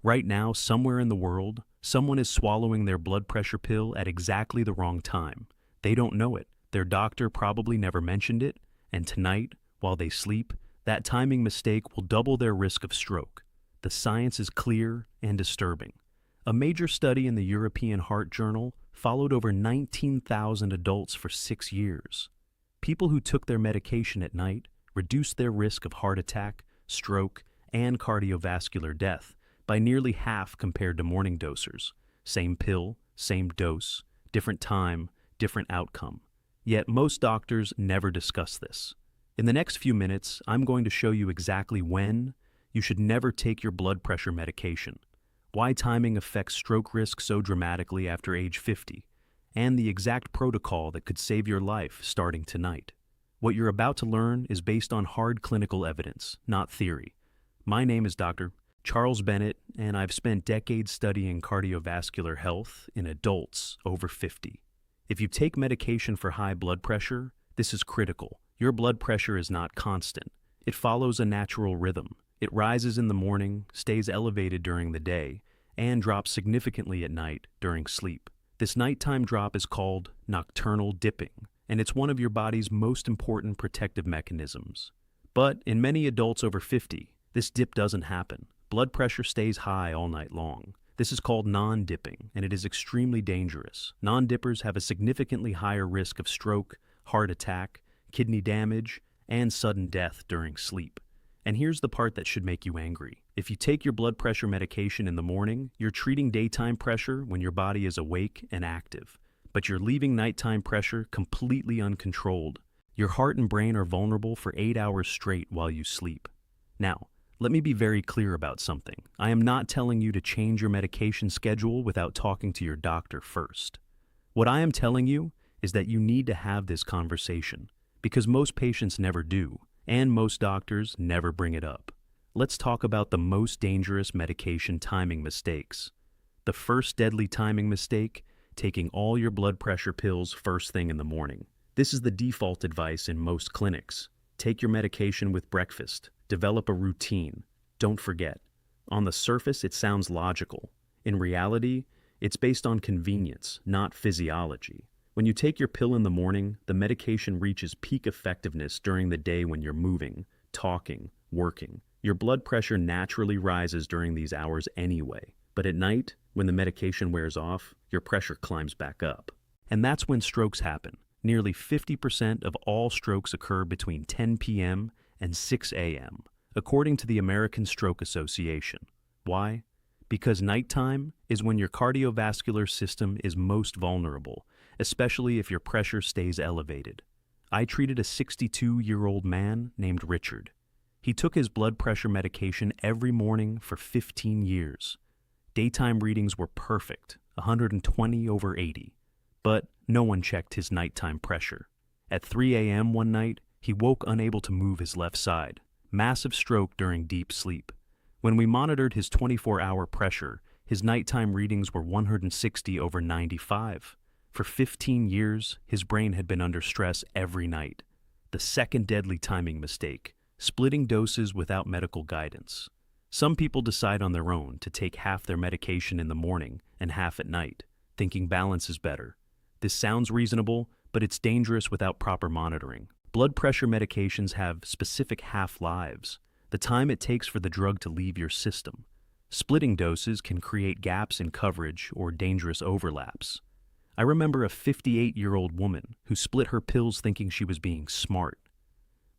Right now, somewhere in the world, someone is swallowing their blood pressure pill at exactly the wrong time. They don't know it. Their doctor probably never mentioned it, and tonight, while they sleep, that timing mistake will double their risk of stroke. The science is clear and disturbing. A major study in the European Heart Journal followed over 19,000 adults for 6 years. People who took their medication at night reduced their risk of heart attack, stroke, and cardiovascular death by nearly half compared to morning dosers. Same pill, same dose, different time, different outcome. Yet most doctors never discuss this. In the next few minutes, I'm going to show you exactly when you should never take your blood pressure medication, why timing affects stroke risk so dramatically after age 50, and the exact protocol that could save your life starting tonight. What you're about to learn is based on hard clinical evidence, not theory. My name is Dr. Charles Bennett, and I've spent decades studying cardiovascular health in adults over 50. If you take medication for high blood pressure, this is critical. Your blood pressure is not constant. It follows a natural rhythm. It rises in the morning, stays elevated during the day, and drops significantly at night during sleep. This nighttime drop is called nocturnal dipping, and it's one of your body's most important protective mechanisms. But in many adults over 50, this dip doesn't happen. Blood pressure stays high all night long. This is called non-dipping, and it is extremely dangerous. Non-dippers have a significantly higher risk of stroke, heart attack, kidney damage, and sudden death during sleep. And here's the part that should make you angry. If you take your blood pressure medication in the morning, you're treating daytime pressure when your body is awake and active. But you're leaving nighttime pressure completely uncontrolled. Your heart and brain are vulnerable for 8 hours straight while you sleep. Now, let me be very clear about something. I am not telling you to change your medication schedule without talking to your doctor first. What I am telling you is that you need to have this conversation, because most patients never do, and most doctors never bring it up. Let's talk about the most dangerous medication timing mistakes. The first deadly timing mistake, taking all your blood pressure pills first thing in the morning. This is the default advice in most clinics. Take your medication with breakfast. Develop a routine. Don't forget. On the surface, it sounds logical. In reality, it's based on convenience, not physiology. When you take your pill in the morning, the medication reaches peak effectiveness during the day when you're moving, talking, working. Your blood pressure naturally rises during these hours anyway. But at night, when the medication wears off, your pressure climbs back up. And that's when strokes happen. Nearly 50% of all strokes occur between 10 p.m. and 6 a.m., according to the American Stroke Association. Why? Because nighttime is when your cardiovascular system is most vulnerable, especially if your pressure stays elevated. I treated a 62-year-old man named Richard. He took his blood pressure medication every morning for 15 years. Daytime readings were perfect, 120/80, but no one checked his nighttime pressure. At 3 a.m. one night, he woke unable to move his left side. Massive stroke during deep sleep. When we monitored his 24-hour pressure, his nighttime readings were 160/95. For 15 years, his brain had been under stress every night. The second deadly timing mistake, splitting doses without medical guidance. Some people decide on their own to take half their medication in the morning and half at night, thinking balance is better. This sounds reasonable, but it's dangerous without proper monitoring. Blood pressure medications have specific half-lives, the time it takes for the drug to leave your system. Splitting doses can create gaps in coverage or dangerous overlaps. I remember a 58-year-old woman who split her pills thinking she was being smart.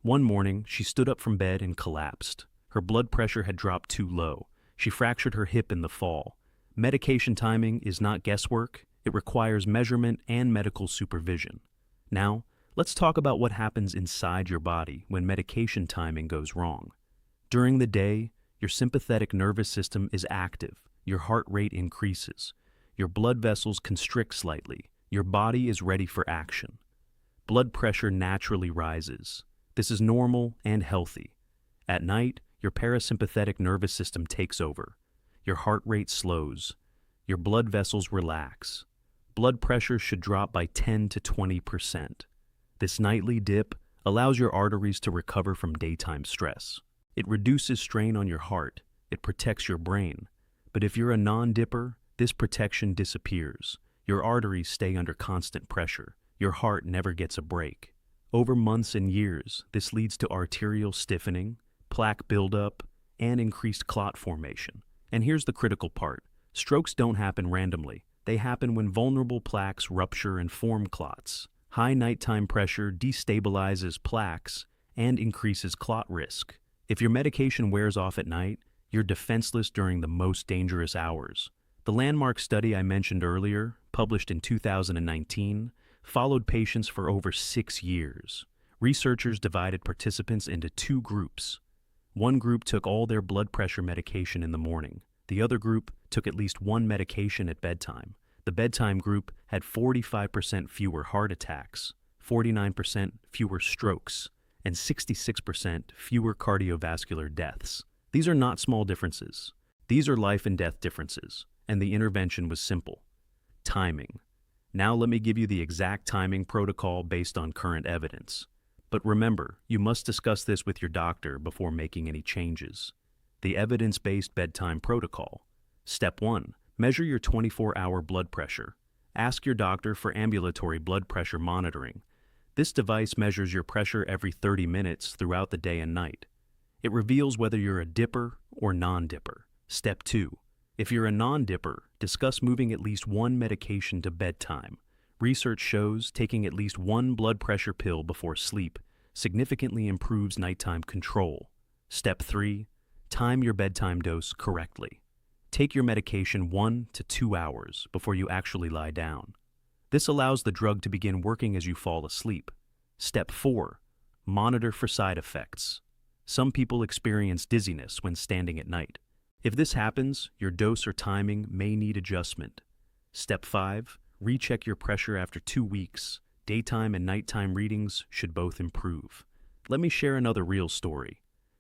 One morning, she stood up from bed and collapsed. Her blood pressure had dropped too low. She fractured her hip in the fall. Medication timing is not guesswork. It requires measurement and medical supervision. Now, let's talk about what happens inside your body when medication timing goes wrong. During the day, your sympathetic nervous system is active. Your heart rate increases. Your blood vessels constrict slightly. Your body is ready for action. Blood pressure naturally rises. This is normal and healthy. At night, your parasympathetic nervous system takes over. Your heart rate slows. Your blood vessels relax. Blood pressure should drop by 10 to 20%. This nightly dip allows your arteries to recover from daytime stress. It reduces strain on your heart. It protects your brain. But if you're a non-dipper, this protection disappears. Your arteries stay under constant pressure. Your heart never gets a break. Over months and years, this leads to arterial stiffening, plaque buildup, and increased clot formation. And here's the critical part. Strokes don't happen randomly. They happen when vulnerable plaques rupture and form clots. High nighttime pressure destabilizes plaques and increases clot risk. If your medication wears off at night, you're defenseless during the most dangerous hours. The landmark study I mentioned earlier, published in 2019, followed patients for over 6 years. Researchers divided participants into 2 groups. One group took all their blood pressure medication in the morning. The other group took at least one medication at bedtime. The bedtime group had 45% fewer heart attacks, 49% fewer strokes, and 66% fewer cardiovascular deaths. These are not small differences. These are life and death differences, and the intervention was simple. Timing. Now let me give you the exact timing protocol based on current evidence. But remember, you must discuss this with your doctor before making any changes. The evidence-based bedtime protocol. Step 1. Measure your 24-hour blood pressure. Ask your doctor for ambulatory blood pressure monitoring. This device measures your pressure every 30 minutes throughout the day and night. It reveals whether you're a dipper or non-dipper. Step 2. If you're a non-dipper, discuss moving at least one medication to bedtime. Research shows taking at least one blood pressure pill before sleep significantly improves nighttime control. Step 3. Time your bedtime dose correctly. Take your medication 1 to 2 hours before you actually lie down. This allows the drug to begin working as you fall asleep. Step 4. Monitor for side effects. Some people experience dizziness when standing at night. If this happens, your dose or timing may need adjustment. Step 5. Recheck your pressure after 2 weeks. Daytime and nighttime readings should both improve. Let me share another real story.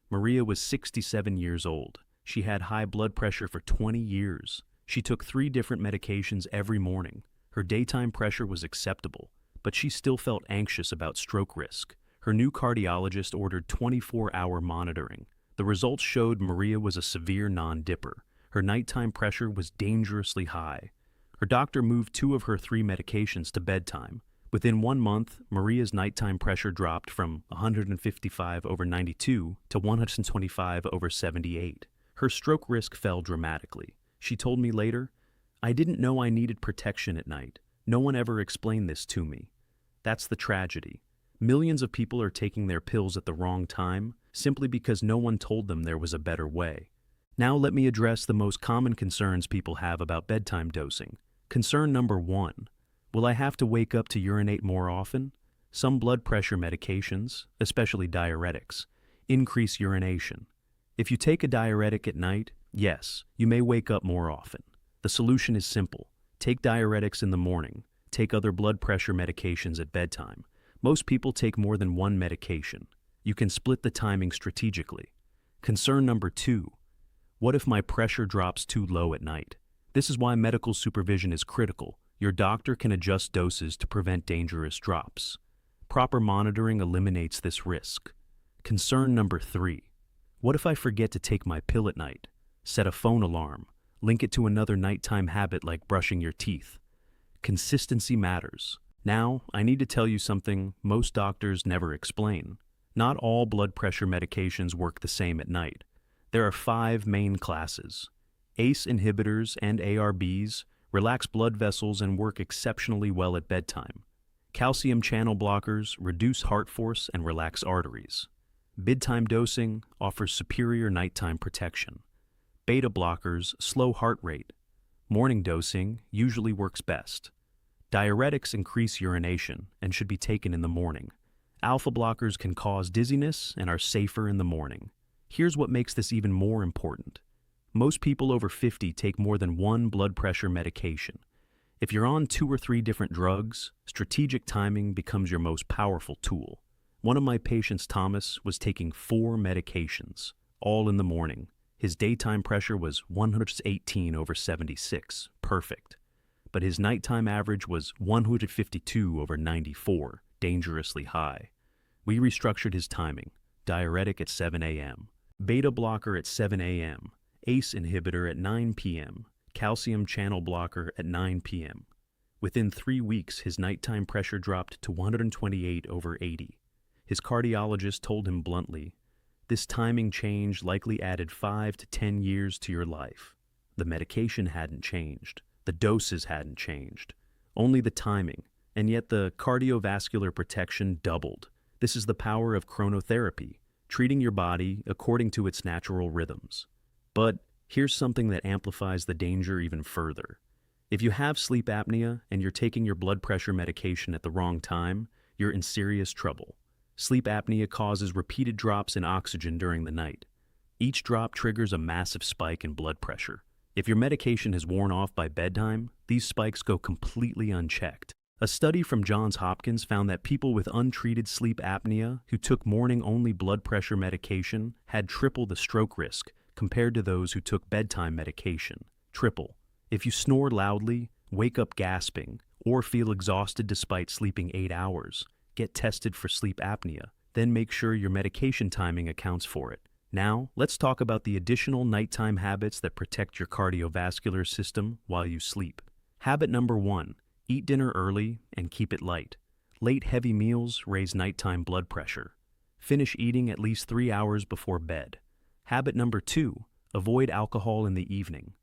Maria was 67 years old. She had high blood pressure for 20 years. She took 3 different medications every morning. Her daytime pressure was acceptable, but she still felt anxious about stroke risk. Her new cardiologist ordered 24-hour monitoring. The results showed Maria was a severe non-dipper. Her nighttime pressure was dangerously high. Her doctor moved 2 of her 3 medications to bedtime. Within 1 month, Maria's nighttime pressure dropped from 155/92 to 125/78. Her stroke risk fell dramatically. She told me later, "I didn't know I needed protection at night. No one ever explained this to me." That's the tragedy. Millions of people are taking their pills at the wrong time simply because no one told them there was a better way. Now let me address the most common concerns people have about bedtime dosing. Concern number 1. Will I have to wake up to urinate more often? Some blood pressure medications, especially diuretics, increase urination. If you take a diuretic at night, yes, you may wake up more often. The solution is simple. Take diuretics in the morning. Take other blood pressure medications at bedtime. Most people take more than one medication. You can split the timing strategically. Concern number 2. What if my pressure drops too low at night? This is why medical supervision is critical. Your doctor can adjust doses to prevent dangerous drops. Proper monitoring eliminates this risk. Concern number 3. What if I forget to take my pill at night? Set a phone alarm. Link it to another nighttime habit like brushing your teeth. Consistency matters. Now, I need to tell you something most doctors never explain. Not all blood pressure medications work the same at night. There are 5 main classes. ACE inhibitors and ARBs relax blood vessels and work exceptionally well at bedtime. Calcium channel blockers reduce heart force and relax arteries. Bedtime dosing offers superior nighttime protection. Beta blockers slow heart rate. Morning dosing usually works best. Diuretics increase urination and should be taken in the morning. Alpha blockers can cause dizziness and are safer in the morning. Here's what makes this even more important. Most people over 50 take more than one blood pressure medication. If you're on 2 or 3 different drugs, strategic timing becomes your most powerful tool. One of my patients, Thomas, was taking 4 medications, all in the morning. His daytime pressure was 118/76, perfect. But his nighttime average was 152/94, dangerously high. We restructured his timing, diuretic at 7 a.m., beta blocker at 7 a.m., ACE inhibitor at 9 p.m., calcium channel blocker at 9 p.m. Within 3 weeks, his nighttime pressure dropped to 128/80. His cardiologist told him bluntly, "This timing change likely added 5 to 10 years to your life." The medication hadn't changed. The doses hadn't changed. Only the timing, and yet the cardiovascular protection doubled. This is the power of chronotherapy, treating your body according to its natural rhythms. But here's something that amplifies the danger even further. If you have sleep apnea and you're taking your blood pressure medication at the wrong time, you're in serious trouble. Sleep apnea causes repeated drops in oxygen during the night. Each drop triggers a massive spike in blood pressure. If your medication has worn off by bedtime, these spikes go completely unchecked. A study from Johns Hopkins found that people with untreated sleep apnea who took morning-only blood pressure medication had triple the stroke risk compared to those who took bedtime medication. Triple. If you snore loudly, wake up gasping, or feel exhausted despite sleeping 8 hours, get tested for sleep apnea, then make sure your medication timing accounts for it. Now, let's talk about the additional nighttime habits that protect your cardiovascular system while you sleep. Habit number 1, eat dinner early and keep it light. Late heavy meals raise nighttime blood pressure. Finish eating at least 3 hours before bed. Habit number 2, avoid alcohol in the evening.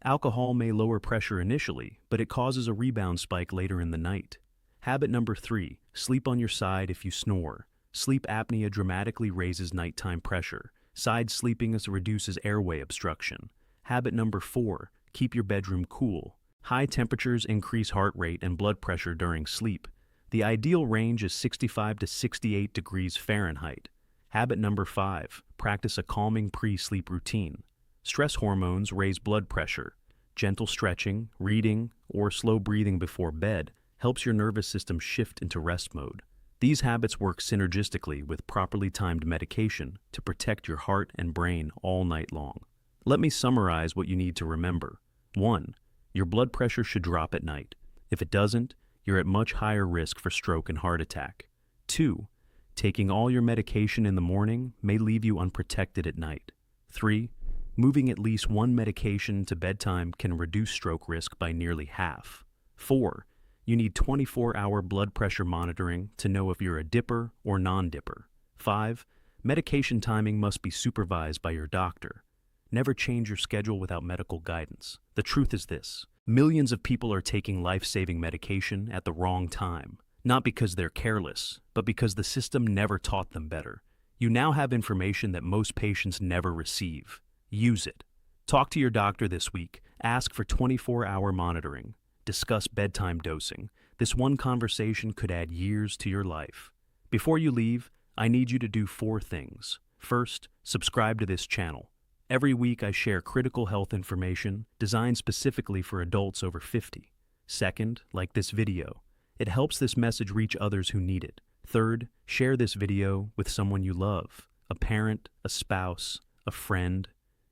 Alcohol may lower pressure initially, but it causes a rebound spike later in the night. Habit number 3, sleep on your side if you snore. Sleep apnea dramatically raises nighttime pressure. Side sleeping reduces airway obstruction. Habit number 4, keep your bedroom cool. High temperatures increase heart rate and blood pressure during sleep. The ideal range is 65 to 68 degrees Fahrenheit. Habit number 5, practice a calming pre-sleep routine. Stress hormones raise blood pressure. Gentle stretching, reading, or slow breathing before bed helps your nervous system shift into rest mode. These habits work synergistically with properly timed medication to protect your heart and brain all night long. Let me summarize what you need to remember. 1. Your blood pressure should drop at night. If it doesn't, you're at much higher risk for stroke and heart attack. 2. Taking all your medication in the morning may leave you unprotected at night. 3. Moving at least one medication to bedtime can reduce stroke risk by nearly half. 4. You need 24-hour blood pressure monitoring to know if you're a dipper or non-dipper. 5. Medication timing must be supervised by your doctor. Never change your schedule without medical guidance. The truth is this: millions of people are taking life-saving medication at the wrong time, not because they're careless, but because the system never taught them better. You now have information that most patients never receive. Use it. Talk to your doctor this week. Ask for 24-hour monitoring. Discuss bedtime dosing. This one conversation could add years to your life. Before you leave, I need you to do 4 things. First, subscribe to this channel. Every week I share critical health information designed specifically for adults over 50. Second, like this video. It helps this message reach others who need it. Third, share this video with someone you love, a parent, a spouse, a friend.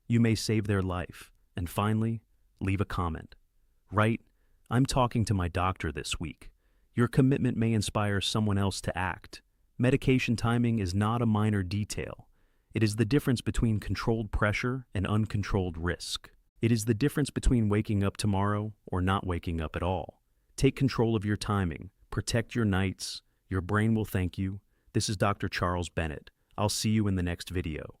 You may save their life. And finally, leave a comment. Write, "I'm talking to my doctor this week." Your commitment may inspire someone else to act. Medication timing is not a minor detail. It is the difference between controlled pressure and uncontrolled risk. It is the difference between waking up tomorrow or not waking up at all. Take control of your timing. Protect your nights. Your brain will thank you. This is Dr. Charles Bennett. I'll see you in the next video.